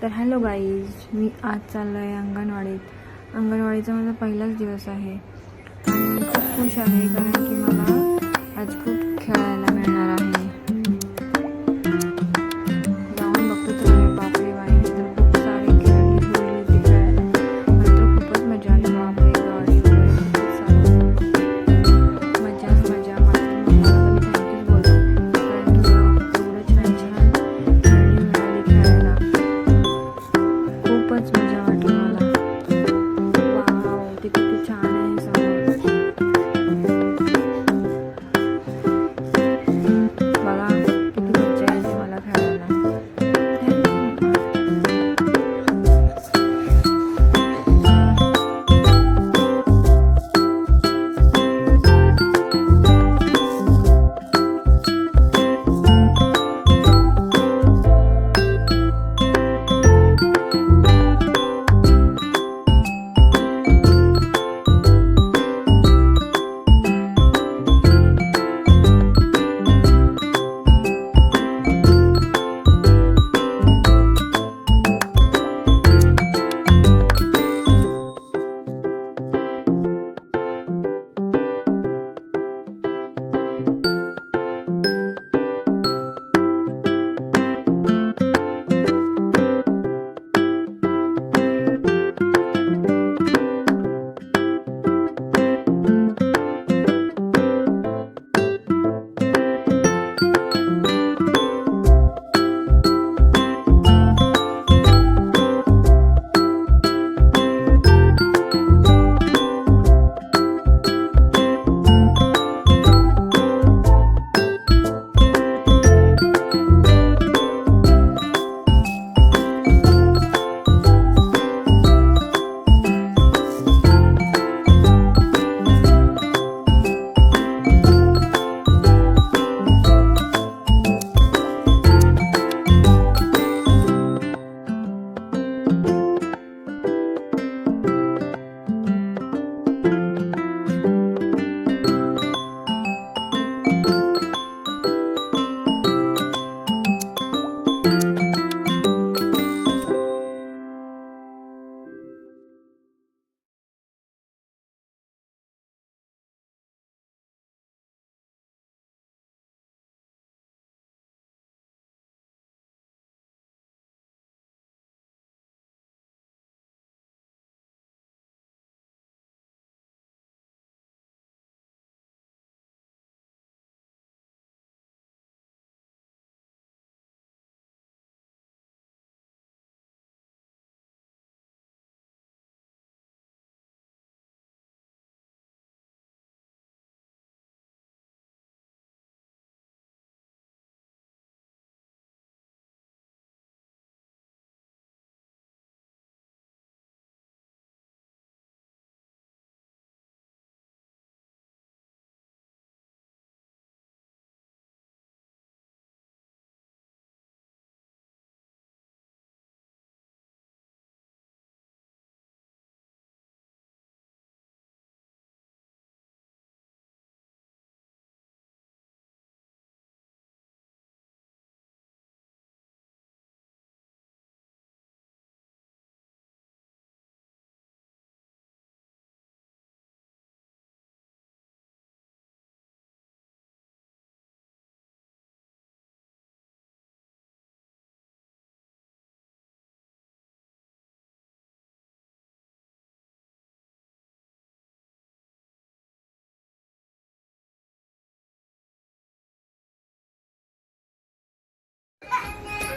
तर hello guys, मी आज चाललो आहे अंगणवाडीत. अंगणवाडीचा माझा पहिलाच दिवस आहे आणि मी खूप खुश आहे कारण की मला आज खूप खेळायला मिळणार आहे. जाऊन बघतो तर बापरे बाई, तर खूप सारे खेळणी ठेवली होती खेळायला. मला तर खूपच मजा आली. बापरे, गाडी वगैरे खूप सारी मजाच मजा. मला मी थँक्यूच बोलतो कारण की मला एवढं छान छान खेळणी मिळाली खेळायला. खूपच मजा वाटली मला. वाव, ते किती छान आहे समोर. बघा किती मजा येते मला खेळायला.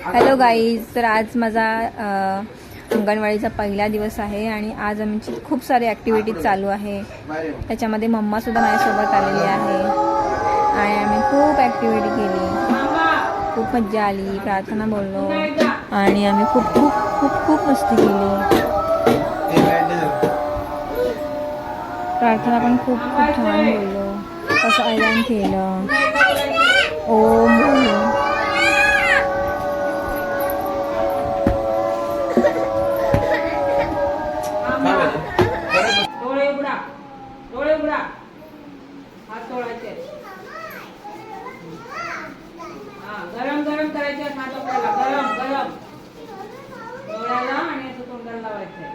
हॅलो गाईज, तर आज माझा अंगणवाडीचा पहिला दिवस आहे आणि आज आमची खूप सारी ॲक्टिव्हिटीज चालू आहे. त्याच्यामध्ये मम्मासुद्धा माझ्यासोबत आलेली आहे आणि आम्ही खूप ॲक्टिव्हिटी केली. खूप मजा आली, प्रार्थना बोललो आणि आम्ही खूप खूप खूप खूप मस्ती केली. प्रार्थना पण खूप खूप छान बोललो. कसं ऐलान केलं. ओम बोललो. डोळे उघडा, हात सोडायचे. गरम गरम करायचे हात आपल्याला, गरम गरम. लावायचंय.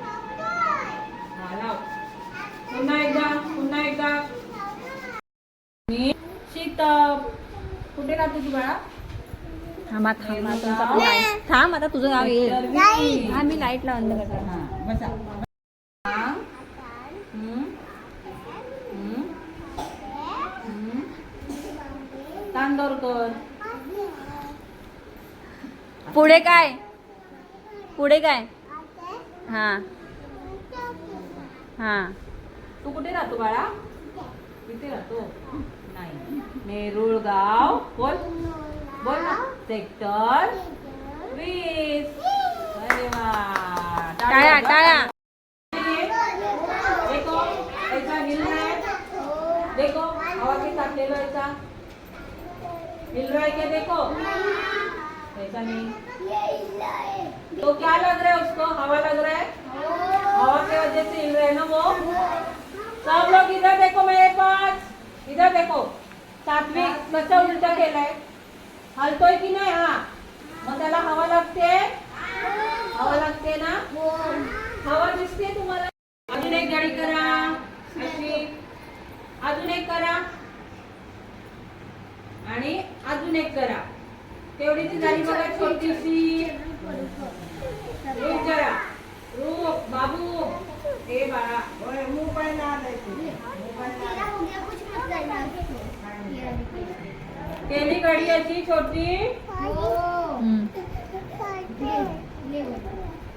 हा लाव. पुन्हा एकदा, पुन्हा एकदा. शीतल कुठे का तुझी बाळा? थांबा थांबा तुमचा पण लाईट थांब आता तुझं नाव येईल. हा मी लाईटला बंद करते. हा, बसा. तांदूळ कर. पुढे काय? पुढे काय? हा हा. तू कुठे राहतो बाळा? इथे राहतो नाही. नेरुळ गाव बोल बोल ना. सेक्टर 20. अरे वा. टाळ्या टाळ्या. देखो ऐसा हिल रहा है. देखो हवा के साथ ले लो ऐसा. हिल रहा है क्या? देखो ऐसा नहीं. तो क्या लग रहा है उसको? हवा लग रहा है. हवा की वजह से हिल रहा है ना वो. सब लोग इधर देखो मेरे पास. इधर देखो. सात्विक कसं उलट केलंय. हलतोय की नाही? हा मग त्याला हवा लागते. हवा लागते ना. हवा दिसते तुम्हाला. अजून एक गाडी करा अशी. अजून एक करा आणि अजून एक करा. तेवढीची झाली बघा छोटीशी. रुक जरा. रुक बाबू. ए बाळा मोबाईल केली गाडी अशी छोटी.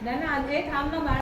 नाही ना आज थांब ना बाळा.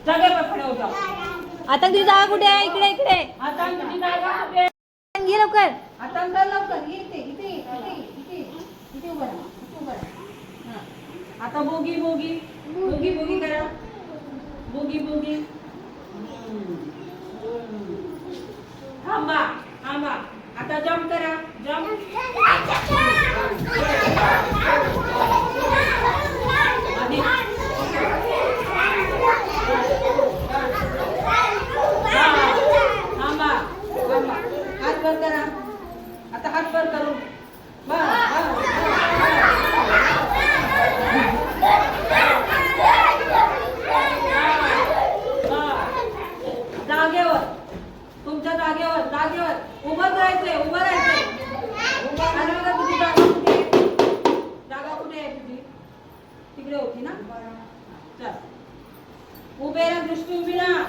जागेवर खडे होता. आता तुझी जागा कुठे आहे? इकडे इकडे. आता तुझी जागा कुठे? घे लवकर. आता कर लवकर. इथे इथे इथे इथे इथे उभा राहा. इथे उभा राहा. हा. आता बोगी बोगी बोगी बोगी करा. Bogie bogie. थांबा थांबा. आता जम्प करा. जम्प. आधी थांबा थांबा. हात वर करा. आता हात वर करू. जागेवर. तुमच्या जागेवर जागेवर उभं राहायचंय. उभं राहायचंय. आणि बघा तुझी जागा कुठे आहे? जागा कुठे आहे तुझी? तिकडे होती ना. चल उभे राहा. दृष्टी उभी राहा.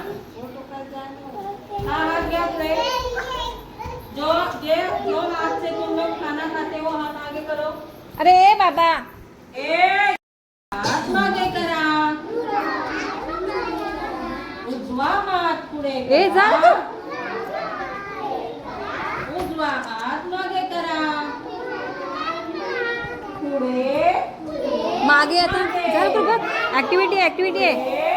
हा हात घ्या पुढे. जो हाथ से तुम लोग खाना खाते हो हाथ आगे करो. अरे बाबा. हात मागे करा. उजवा हात पुढे ए जा. उजवा हात मागे करा. पुढे मागे आता झालं बघ. ऍक्टिव्हिटी ऍक्टिव्हिटी आहे.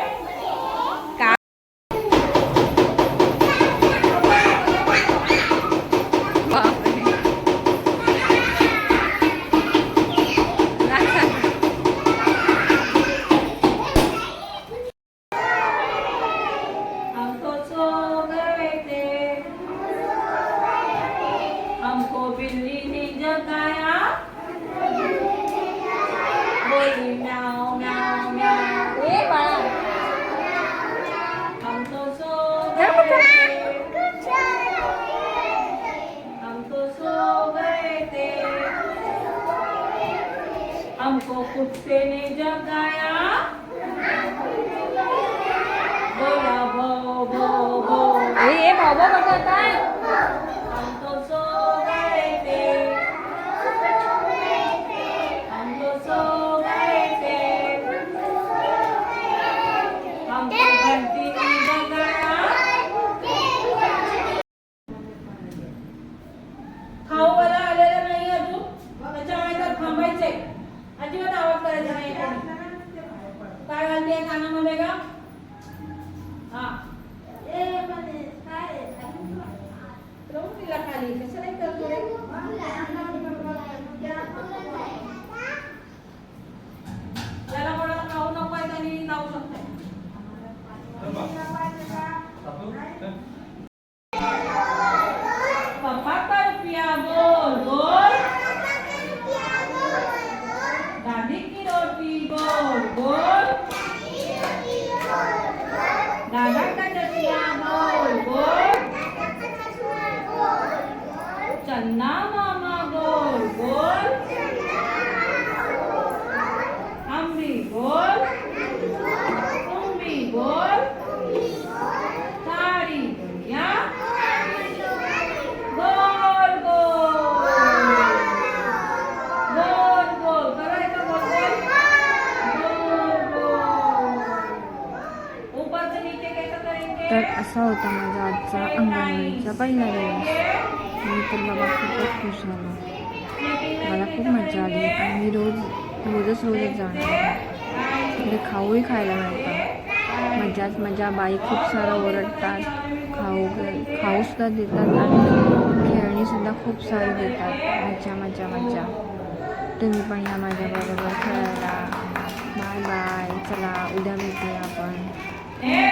हमको बिल्ली ने जगाया बोली म्याव म्याव म्याव ए बाळा हम तो सो गए थे हम तो सो गए थे हमको कुत्ते ने जगाया बोला भो भो भो ए बाबा बघा काय हम तो सो गए थे हम तो सो गए थे हमको घंटी ने जगाया खाऊ वाला आलेला नाही अजून त्याच्यामुळे तर थांबायचे अजिबात आवाज करायचा नाही कोणी. काय घालते कानामध्ये का हा राहून दिला खाली कसं नाही करतो रे ज्याला कोणाला खाऊ नको आहे त्यांनी लावू शकते पप्पा का रुपया बोल बोल दादी की रोटी बोल बोल दादा का चटिया बोल बोल चन्ना मामा बोल बोल हम भी बोल तुम भी बोल सारी दुनिया गोल गोल गोल गोल करायचं गोल गोल गोल ऊपर से नीचे कैसा करेंगे तर असा होता माझा आजचा अंगणवाडीचा पहिला दिवस. मी तर बाबा खूपच खुश झालो. मला खूप मजा आली आणि मी रोजच जाणार आहे. तिकडे खाऊही खायला मिळतं. मजाच मजा. बाई खूप सारं ओरडतात, खाऊसुद्धा देतात आणि खेळणीसुद्धा खूप सारी देतात. मजा मजा मजा. तुम्ही पण या माझ्याबरोबर खेळायला. Bye bye. चला उद्या भेटूया आपण. Hey,